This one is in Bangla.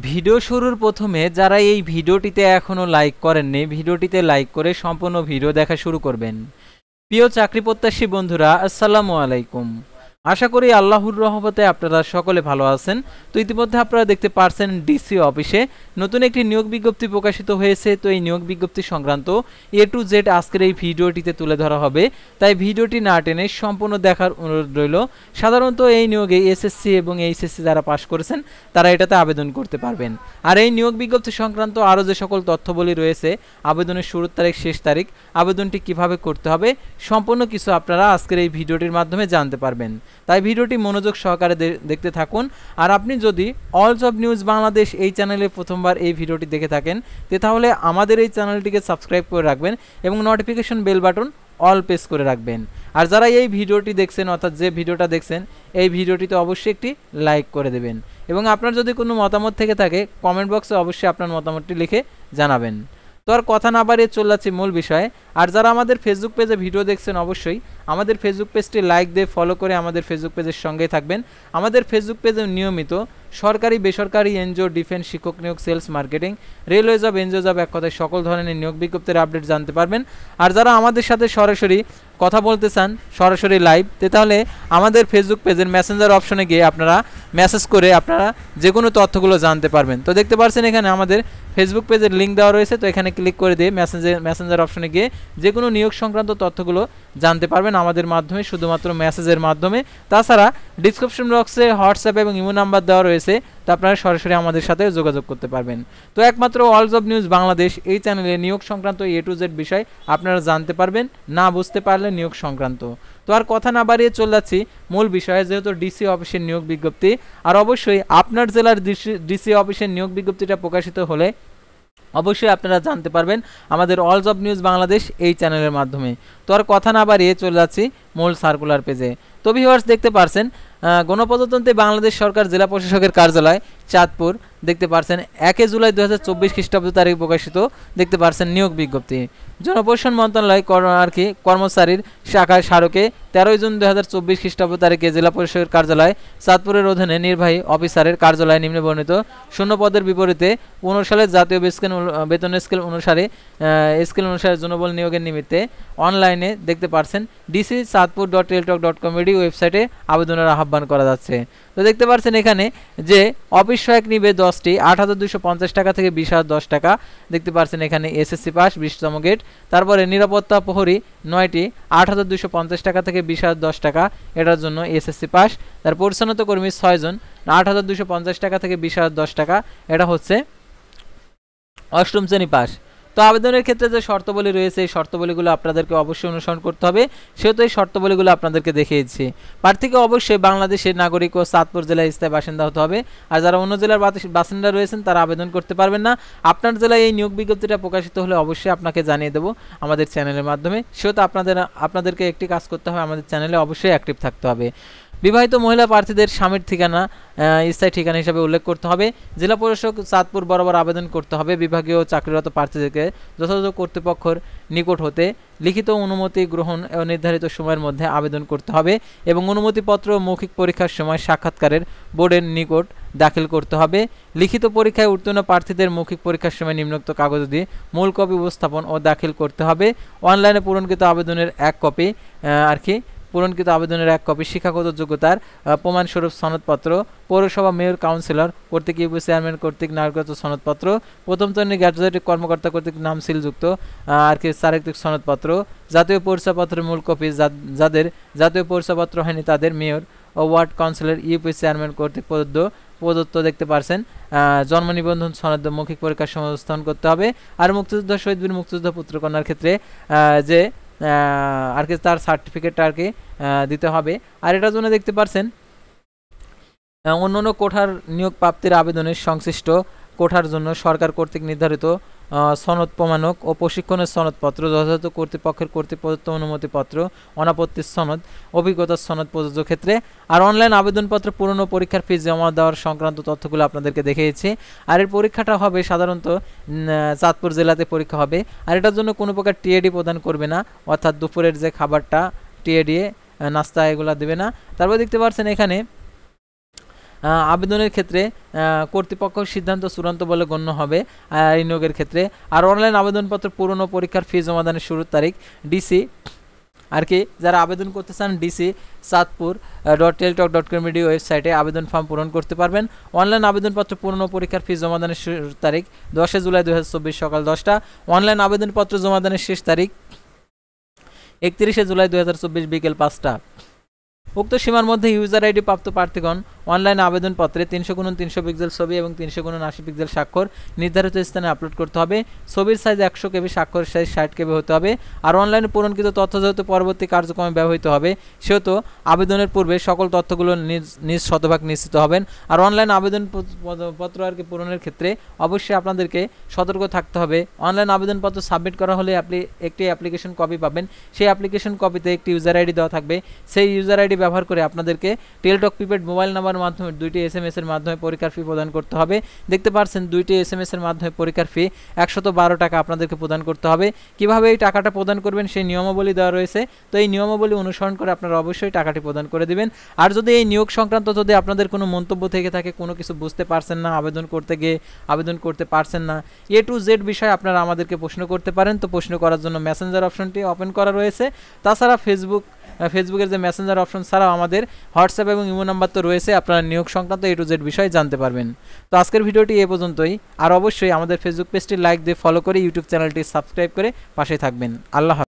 ভিডিও শুরুর প্রথমে যারা এই ভিডিওটিতে এখনও লাইক করেননি, ভিডিওটিতে লাইক করে সম্পূর্ণ ভিডিও দেখা শুরু করবেন। প্রিয় চাকরি প্রত্যাশী বন্ধুরা, আসসালামু আলাইকুম। আশা করি আল্লাহর রহমতে আপনারা সকলে ভালো আছেন। তো ইতিমধ্যে আপনারা দেখতে পারছেন ডিসি অফিসে নতুন একটি নিয়োগ বিজ্ঞপ্তি প্রকাশিত হয়েছে। তো এই নিয়োগ বিজ্ঞপ্তি সংক্রান্ত এ টু জেড আজকের এই ভিডিওটিতে তুলে ধরা হবে, তাই ভিডিওটি না টেনে সম্পূর্ণ দেখার অনুরোধ রইল। সাধারণত এই নিয়োগে এসএসসি এবং এইচএসসি যারা পাশ করেছেন তারা এটাতে আবেদন করতে পারবেন। আর এই নিয়োগ বিজ্ঞপ্তি সংক্রান্ত আরও যে সকল তথ্যবলী রয়েছে, আবেদনের শুরুর তারিখ, শেষ তারিখ, আবেদনটি কিভাবে করতে হবে, সম্পূর্ণ কিছু আপনারা আজকের এই ভিডিওটির মাধ্যমে জানতে পারবেন। তাই ভিডিওটি মনোযোগ সহকারে দেখতে থাকুন। আর আপনি যদি অল জব নিউজ বাংলাদেশ এই চ্যানেলে প্রথমবার এই ভিডিওটি দেখে থাকেন, তাহলে আমাদের এই চ্যানেলটিকে সাবস্ক্রাইব করে রাখবেন এবং notification bell button all press করে রাখবেন। আর যারা এই ভিডিওটি দেখছেন, অর্থাৎ যে ভিডিওটা দেখছেন, এই ভিডিওটিতে অবশ্যই একটি লাইক করে দেবেন এবং আপনার যদি কোনো মতামত থেকে থাকে কমেন্ট বক্সে অবশ্যই আপনার মতামতটি লিখে জানাবেন। তো আর কথা না বাড়িয়ে চলে যাচ্ছি মূল বিষয়ে। আর যারা আমাদের ফেসবুক পেজে ভিডিও দেখছেন, অবশ্যই আমাদের ফেসবুক পেজটি লাইক দিয়ে ফলো করে আমাদের ফেসবুক পেজের সঙ্গেই থাকবেন। আমাদের ফেসবুক পেজে নিয়মিত সরকারি, বেসরকারি, এনজিও, ডিফেন্স, শিক্ষক নিয়োগ, sales, marketing, railway job, NGO job, এক কথায় সকল ধরনের নিয়োগ বিজ্ঞপ্তির আপডেট জানতে পারবেন। আর যারা আমাদের সাথে সরাসরি কথা বলতে চান, সরাসরি লাইভ, তাহলে আমাদের ফেসবুক পেজের মেসেঞ্জার অপশনে গিয়ে আপনারা মেসেজ করে আপনারা যে কোনো তথ্যগুলো জানতে পারবেন। তো দেখতে পাচ্ছেন এখানে আমাদের ফেসবুক পেজের লিঙ্ক দেওয়া রয়েছে। তো এখানে ক্লিক করে দিয়ে মেসেঞ্জার অপশনে গিয়ে যে কোনো নিয়োগ সংক্রান্ত তথ্যগুলো জানতে পারবেন আমাদের মাধ্যমে, শুধুমাত্র মেসেজের মাধ্যমে। তাছাড়া ডিসক্রিপশন বক্সে হোয়াটসঅ্যাপ এবং ইমো নাম্বার দেওয়া রয়েছে, তো আপনারা সরাসরি আমাদের সাথে যোগাযোগ করতে পারবেন। তো একমাত্র অল জব নিউজ বাংলাদেশ এই চ্যানেলে নিয়োগ সংক্রান্ত এ টু জেড বিষয় আপনারা জানতে পারবেন, না বুঝতে পারলে নিয়োগ সংক্রান্ত। তো আর কথা না বাড়িয়ে চলে যাচ্ছি মূল বিষয়ে, যেহেতু ডিসি অফিসের নিয়োগ বিজ্ঞপ্তি। আর অবশ্যই আপনার জেলার ডিসি অফিসের নিয়োগ বিজ্ঞপ্তিটা প্রকাশিত হলে অবশ্যই আপনারা জানতে পারবেন আমাদের অল জব নিউজ বাংলাদেশ এই চ্যানেলের মাধ্যমে। তো আর কথা না বাড়িয়ে চলে যাচ্ছি মূল সার্কুলার পেজে। তো ভিউয়ার্স, দেখতে পারছেন গণপ্রজাতন্ত্রী বাংলাদেশ সরকার জেলা প্রশাসকের কার্যালয় চাঁদপুর, দেখতে পারছেন 1 জুলাই 2024 খ্রিস্টাব্দ তারিখ প্রকাশিত, দেখতে পারছেন নিয়োগ বিজ্ঞপ্তি। জনপ্রশাসন মন্ত্রণালয় কর্মচারীর শাখায় স্মারকে 13 জুন 2024 খ্রিস্টাব্দ তারিখে জেলা প্রশাসকের কার্যালয় চাঁদপুরের অধীনে নির্বাহী অফিসারের কার্যালয় নিম্নে বর্ণিত শূন্য পদের বিপরীতে 15 সালের জাতীয় বেতন স্কেল অনুসারে জনবল নিয়োগের নিমিত্তে অনলাইনে, দেখতে পারছেন dc.sadpur.realtalk.com ওয়েবসাইটে আবেদনের আহ্বান করা যাচ্ছে। তো দেখতে পাচ্ছেন এখানে যে অফিস সহায়ক নিবে 10টি, 8,250 টাকা থেকে 20,010 টাকা। দেখতে পাচ্ছেন এখানে এসএসসি পাস 20তম গেট। তারপরে নিরাপত্তা প্রহরী 9টি, 8,250 টাকা থেকে 20,010 টাকা, এটার জন্য এসএসসি পাস। তার পরিচ্ছন্নতা কর্মী 6 জন, 8,250 টাকা থেকে 20,010 টাকা, এটা হচ্ছে 8ম শ্রেণী পাস। তো আবেদনের ক্ষেত্রে যে শর্তাবলী রয়েছে, এই শর্তাবলীগুলো আপনাদেরকে অবশ্যই অনুসরণ করতে হবে, সেহেতু এই শর্তাবলীগুলো আপনাদেরকে দেখিয়েছি। প্রার্থীকে অবশ্যই বাংলাদেশের নাগরিক ও চাঁদপুর জেলায় স্থায়ী বাসিন্দা হতে হবে। আর যারা অন্য জেলার বাসিন্দা রয়েছেন তারা আবেদন করতে পারবেন না। আপনার জেলায় এই নিয়োগ বিজ্ঞপ্তিটা প্রকাশিত হলে অবশ্যই আপনাকে জানিয়ে দেবো আমাদের চ্যানেলের মাধ্যমে। সেহেতু আপনাদেরকে একটি কাজ করতে হবে, আমাদের চ্যানেলে অবশ্যই অ্যাক্টিভ থাকতে হবে। বিবাহিত মহিলা প্রার্থীদের স্বামীর ঠিকানা স্থায়ী ঠিকানা হিসাবে উল্লেখ করতে হবে। জেলা প্রশাসক চাঁদপুর বরাবর আবেদন করতে হবে। বিভাগীয় চাকরিরত প্রার্থীদেরকে যথাযথ কর্তৃপক্ষের নিকট হতে লিখিত অনুমতি গ্রহণ ও নির্ধারিত সময়ের মধ্যে আবেদন করতে হবে এবং অনুমতিপত্র মৌখিক পরীক্ষার সময় সাক্ষাৎকারের বোর্ডের নিকট দাখিল করতে হবে। লিখিত পরীক্ষায় উত্তীর্ণ প্রার্থীদের মৌখিক পরীক্ষার সময় নিম্নোক্ত কাগজ দিয়ে মূল কপি উপস্থাপন ও দাখিল করতে হবে। অনলাইনে পূরণকৃত আবেদনের এক কপি পূরণকৃত আবেদনের এক কপি, শিক্ষাগত যোগ্যতার প্রমাণস্বরূপ সনদপত্র, পৌরসভা মেয়র কাউন্সিলর কর্তৃক ইউপি চেয়ারম্যান কর্তৃক নাগরিকত্ব সনদপত্র, প্রথম শ্রেণীর গ্র্যাজুয়েটেড কর্মকর্তা কর্তৃক নাম সিলযুক্ত চারিত্রিক সনদপত্র, জাতীয় পরিচয়পত্রের মূল কপি, যাদের জাতীয় পরিচয়পত্র হয়নি তাদের মেয়র ও ওয়ার্ড কাউন্সিলর ইউপি চেয়ারম্যান কর্তৃক প্রদত্ত, দেখতে পারছেন জন্ম নিবন্ধন সনদ মৌখিক পরীক্ষার সময় উপস্থাপন করতে হবে। আর মুক্তিযোদ্ধা শহীদ বীর মুক্তিযোদ্ধা পুত্রকন্যার ক্ষেত্রে যে তার সার্টিফিকেটটা দিতে হবে। আর এটার জন্য দেখতে পারছেন অন্যান্য কোঠার নিয়োগ প্রাপ্তির আবেদনের সংশ্লিষ্ট কোঠার জন্য সরকার কর্তৃক নির্ধারিত সনদ প্রমাণক ও প্রশিক্ষণের সনদপত্র, যথাযথ কর্তৃপক্ষের কর্তৃক প্রদত্ত অনুমতিপত্র, অনাপত্তির সনদ, অভিজ্ঞতার সনদ প্রযোজ্য ক্ষেত্রে। আর অনলাইন আবেদনপত্র পূরণ ও পরীক্ষার ফি জমা দেওয়ার সংক্রান্ত তথ্যগুলো আপনাদেরকে দেখিয়েছি। আর এর পরীক্ষাটা হবে সাধারণত চাঁদপুর জেলাতে পরীক্ষা হবে। আর এটার জন্য কোনো প্রকার টিএডি প্রদান করবে না, অর্থাৎ দুপুরের যে খাবারটা টিএডি নাস্তা এগুলো দেবে না। তারপর দেখতে পাচ্ছেন এখানে আবেদনের ক্ষেত্রে কর্তৃপক্ষ সিদ্ধান্ত চূড়ান্ত বলে গণ্য হবে এই নিয়োগের ক্ষেত্রে। আর অনলাইন আবেদনপত্র পূরণ ও পরীক্ষার ফি জমাদানের শুরুর তারিখ ডিসি আর কি যারা আবেদন করতে চান ডিসি চাঁদপুর.টেলটক.com ওয়েবসাইটে আবেদন ফর্ম পূরণ করতে পারবেন। অনলাইন আবেদনপত্র পূরণ ও পরীক্ষার ফি জমাদানের শুরুর তারিখ 10 জুলাই 2024 সকাল 10টা। অনলাইন আবেদনপত্র জমাদানের শেষ তারিখ 31 জুলাই 2024 বিকেল 5টা। উক্ত সীমার মধ্যে ইউজার আইডি প্রাপ্ত প্রার্থীগণ অনলাইন আবেদনপত্রে 300x300 পিক্সেল ছবি এবং 300x80 পিক্সেল স্বাক্ষর নির্ধারিত স্থানে আপলোড করতে হবে। ছবির সাইজ 100 KB, স্বাক্ষরের সাইজ 60 KB হতে হবে। আর অনলাইনে পূরণকৃত তথ্য যেহেতু পরবর্তী কার্যক্রমে ব্যবহৃত হবে সেহেতু আবেদনের পূর্বে সকল তথ্যগুলো নিজ শতভাগ নিশ্চিত হবেন। আর অনলাইন আবেদনপত্র আর কি পূরণের ক্ষেত্রে অবশ্যই আপনাদেরকে সতর্ক থাকতে হবে। অনলাইন আবেদনপত্র সাবমিট করা হলে আপনি একটি অ্যাপ্লিকেশন কপি পাবেন। সেই অ্যাপ্লিকেশন কপিতে একটি ইউজার আইডি দেওয়া থাকবে। সেই ইউজার আইডি ব্যবহার করে আপনাদেরকে টেলটক প্রিপেড মোবাইল নাম্বারের মাধ্যমে 2টি SMS এর মাধ্যমে পরীক্ষার ফি প্রদান করতে হবে। দেখতে পাচ্ছেন 2টি SMS এর মাধ্যমে পরীক্ষার ফি 112 টাকা আপনাদেরকে প্রদান করতে হবে। কিভাবে এই টাকাটা প্রদান করবেন সেই নিয়মাবলী দেওয়া রয়েছে। তো এই নিয়মাবলী অনুসরণ করে আপনারা অবশ্যই টাকাটি প্রদান করে দিবেন। আর যদি এই নিয়োগ সংক্রান্ত যদি আপনাদের কোনো মন্তব্য থেকে থাকে, কোনো কিছু বুঝতে পারছেন না, আবেদন করতে গিয়ে আবেদন করতে পারছেন না, A to Z বিষয়ে আপনারা আমাদেরকে প্রশ্ন করতে পারেন। তো প্রশ্ন করার জন্য মেসেঞ্জার অপশনটি ওপেন করা রয়েছে। তাছাড়া ফেসবুকের যে মেসেঞ্জার অপশন ছাড়াও আমাদের হোয়াটসঅ্যাপ এবং ইমো নাম্বার তো রয়েছে, আপনারা নিয়োগ সংক্রান্ত A to Z বিষয়ে জানতে পারবেন। তো আজকের ভিডিওটি এ পর্যন্তই। আর অবশ্যই আমাদের ফেসবুক পেজটি লাইক দিয়ে ফলো করে ইউটিউব চ্যানেলটি সাবস্ক্রাইব করে পাশে থাকবেন। আল্লাহ হাফেজ।